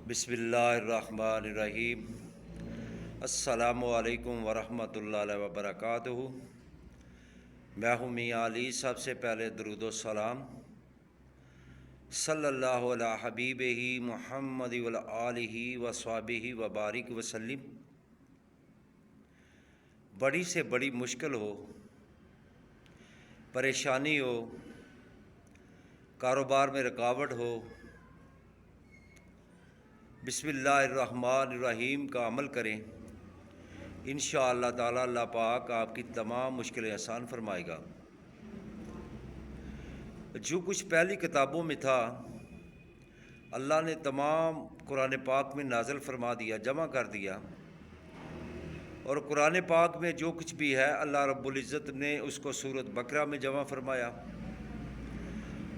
بسم اللہ الرحمن الرحیم۔ السلام علیکم ورحمۃ اللہ وبرکاتہ۔ میں ہوں میاں علی۔ سب سے پہلے درود و سلام صلی اللہ علیہ حبیب ہی محمد وآلہ وصحبہ وبارک وسلم۔ بڑی سے بڑی مشکل ہو، پریشانی ہو، کاروبار میں رکاوٹ ہو، بسم اللہ الرحمن الرحیم کا عمل کریں، انشاءاللہ تعالی اللہ پاک آپ کی تمام مشکلیں آسان فرمائے گا۔ جو کچھ پہلی کتابوں میں تھا اللہ نے تمام قرآن پاک میں نازل فرما دیا، جمع کر دیا، اور قرآن پاک میں جو کچھ بھی ہے اللہ رب العزت نے اس کو سورۃ بقرہ میں جمع فرمایا،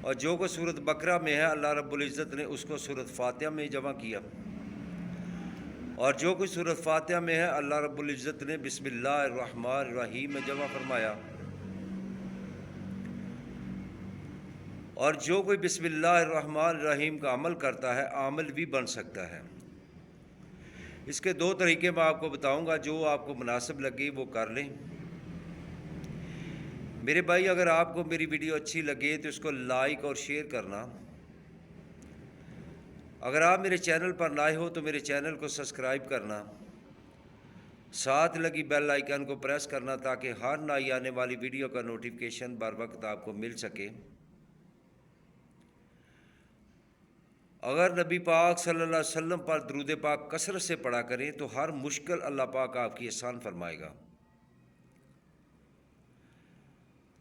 اور جو کچھ سورۃ بقرہ میں ہے اللہ رب العزت نے اس کو سورۃ فاتحہ میں جمع کیا، اور جو کچھ سورۃ فاتحہ میں ہے اللہ رب العزت نے بسم اللہ الرحمن الرحیم میں جمع فرمایا، اور جو کوئی بسم اللہ الرحمن الرحیم کا عمل کرتا ہے عامل بھی بن سکتا ہے۔ اس کے دو طریقے میں آپ کو بتاؤں گا، جو آپ کو مناسب لگے وہ کر لیں۔ میرے بھائی، اگر آپ کو میری ویڈیو اچھی لگے تو اس کو لائک اور شیئر کرنا۔ اگر آپ میرے چینل پر نئے ہو تو میرے چینل کو سبسکرائب کرنا، ساتھ لگی بیل آئیکن کو پریس کرنا تاکہ ہر نئی آنے والی ویڈیو کا نوٹیفیکیشن بر وقت آپ کو مل سکے۔ اگر نبی پاک صلی اللہ علیہ وسلم پر درود پاک کثرت سے پڑھا کریں تو ہر مشکل اللہ پاک آپ کی آسان فرمائے گا۔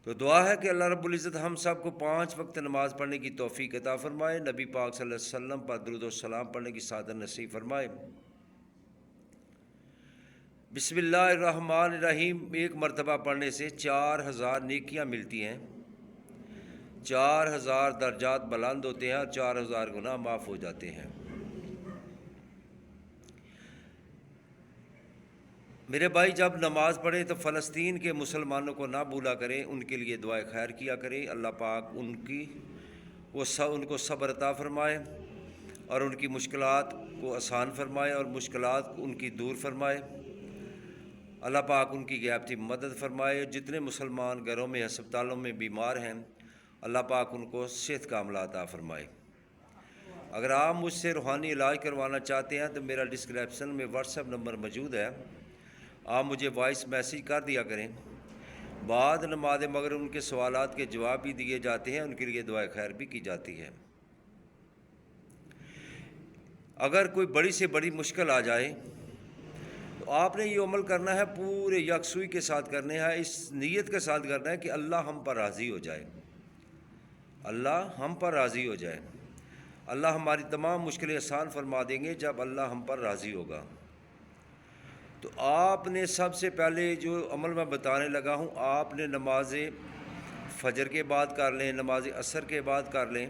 تو دعا ہے کہ اللہ رب العزت ہم سب کو 5 وقت نماز پڑھنے کی توفیق عطا فرمائے، نبی پاک صلی اللہ علیہ وسلم پر درود و سلام پڑھنے کی سعادت نصیب فرمائے۔ بسم اللہ الرحمن الرحیم ایک مرتبہ پڑھنے سے 4000 نیکیاں ملتی ہیں، 4000 درجات بلند ہوتے ہیں، اور 4000 گناہ معاف ہو جاتے ہیں۔ میرے بھائی، جب نماز پڑھیں تو فلسطین کے مسلمانوں کو نہ بھولا کریں، ان کے لیے دعائے خیر کیا کریں۔ اللہ پاک ان کو صبر عطا فرمائے اور ان کی مشکلات کو آسان فرمائے اور مشکلات ان کی دور فرمائے۔ اللہ پاک ان کی غیابی مدد فرمائے۔ جتنے مسلمان گھروں میں ہسپتالوں میں بیمار ہیں اللہ پاک ان کو صحت کا عملہ عطا فرمائے۔ اگر آپ مجھ سے روحانی علاج کروانا چاہتے ہیں تو میرا ڈسکرپشن میں واٹس ایپ نمبر موجود ہے، آپ مجھے وائس میسیج کر دیا کریں۔ بعد نماز مغرب ان کے سوالات کے جواب بھی دیے جاتے ہیں، ان کے لیے دعائے خیر بھی کی جاتی ہے۔ اگر کوئی بڑی سے بڑی مشکل آ جائے تو آپ نے یہ عمل کرنا ہے، پورے یکسوئی کے ساتھ کرنا ہے، اس نیت کے ساتھ کرنا ہے کہ اللہ ہم پر راضی ہو جائے، اللہ ہم پر راضی ہو جائے۔ اللہ ہماری تمام مشکلیں آسان فرما دیں گے جب اللہ ہم پر راضی ہوگا۔ تو آپ نے سب سے پہلے جو عمل میں بتانے لگا ہوں، آپ نے نماز فجر کے بعد کر لیں، نماز عصر کے بعد کر لیں،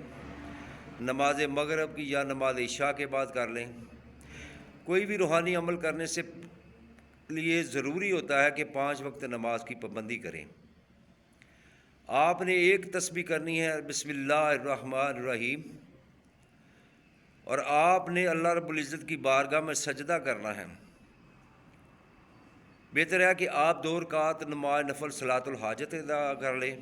نماز مغرب کی یا نماز عشاء کے بعد کر لیں۔ کوئی بھی روحانی عمل کرنے سے لیے ضروری ہوتا ہے کہ 5 وقت نماز کی پابندی کریں۔ آپ نے ایک تسبیح کرنی ہے بسم اللہ الرحمن الرحیم، اور آپ نے اللہ رب العزت کی بارگاہ میں سجدہ کرنا ہے۔ بہتر ہے کہ آپ 2 رکعت نماز نفل صلاۃ الحاجت ادا کر لیں،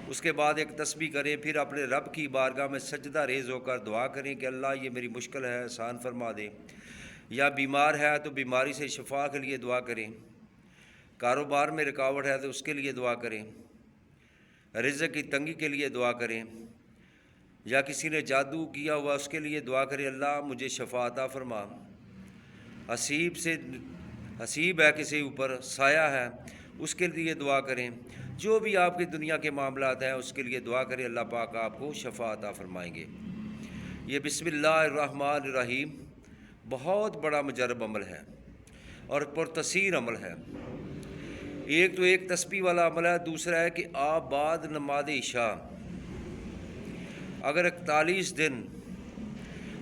اس کے بعد ایک تسبیح کریں، پھر اپنے رب کی بارگاہ میں سجدہ ریز ہو کر دعا کریں کہ اللہ یہ میری مشکل ہے آسان فرما دے، یا بیمار ہے تو بیماری سے شفا کے لیے دعا کریں، کاروبار میں رکاوٹ ہے تو اس کے لیے دعا کریں، رزق کی تنگی کے لیے دعا کریں، یا کسی نے جادو کیا ہوا اس کے لیے دعا کریں اللہ مجھے شفا عطا فرما، حسیب ہے کسی اوپر سایہ ہے اس کے لیے دعا کریں، جو بھی آپ کی دنیا کے معاملات ہیں اس کے لیے دعا کریں، اللہ پاک آپ کو شفا عطا فرمائیں گے۔ یہ بسم اللہ الرحمن الرحیم بہت بڑا مجرب عمل ہے اور پرتاثیر عمل ہے۔ ایک تو ایک تسبیح والا عمل ہے، دوسرا ہے کہ آپ بعد نماز عشاء اگر 41 دن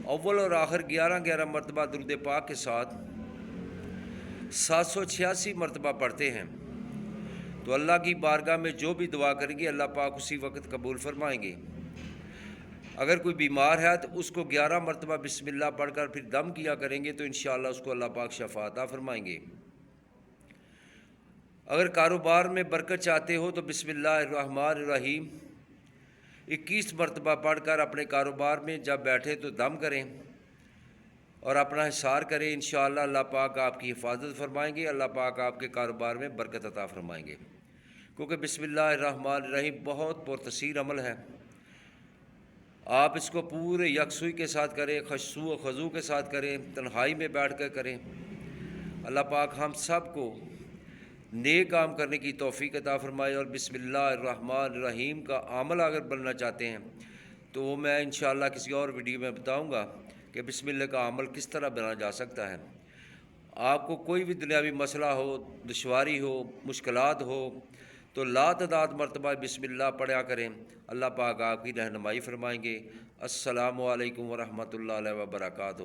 اول اور آخر 11 مرتبہ درود پاک کے ساتھ 786 مرتبہ پڑھتے ہیں تو اللہ کی بارگاہ میں جو بھی دعا کریں گے اللہ پاک اسی وقت قبول فرمائیں گے۔ اگر کوئی بیمار ہے تو اس کو 11 مرتبہ بسم اللہ پڑھ کر پھر دم کیا کریں گے تو انشاءاللہ اس کو اللہ پاک شفا عطا فرمائیں گے۔ اگر کاروبار میں برکت چاہتے ہو تو بسم اللہ الرحمن الرحیم 21 مرتبہ پڑھ کر اپنے کاروبار میں جب بیٹھے تو دم کریں اور اپنا حصار کریں، انشاءاللہ اللہ پاک آپ کی حفاظت فرمائیں گے، اللہ پاک آپ کے کاروبار میں برکت عطا فرمائیں گے، کیونکہ بسم اللہ الرحمن الرحیم بہت پرتاثیر عمل ہے۔ آپ اس کو پورے یکسوئی کے ساتھ کریں، خشوع و خضوع کے ساتھ کریں، تنہائی میں بیٹھ کر کریں۔ اللہ پاک ہم سب کو نیک کام کرنے کی توفیق عطا فرمائے، اور بسم اللہ الرحمن الرحیم کا عامل اگر بننا چاہتے ہیں تو وہ میں انشاءاللہ کسی اور ویڈیو میں بتاؤں گا کہ بسم اللہ کا عمل کس طرح بنا جا سکتا ہے۔ آپ کو کوئی بھی دنیاوی مسئلہ ہو، دشواری ہو، مشکلات ہو تو لا تعداد مرتبہ بسم اللہ پڑھا کریں، اللہ پاک آپ کی رہنمائی فرمائیں گے۔ السلام علیکم ورحمۃ اللہ وبرکاتہ۔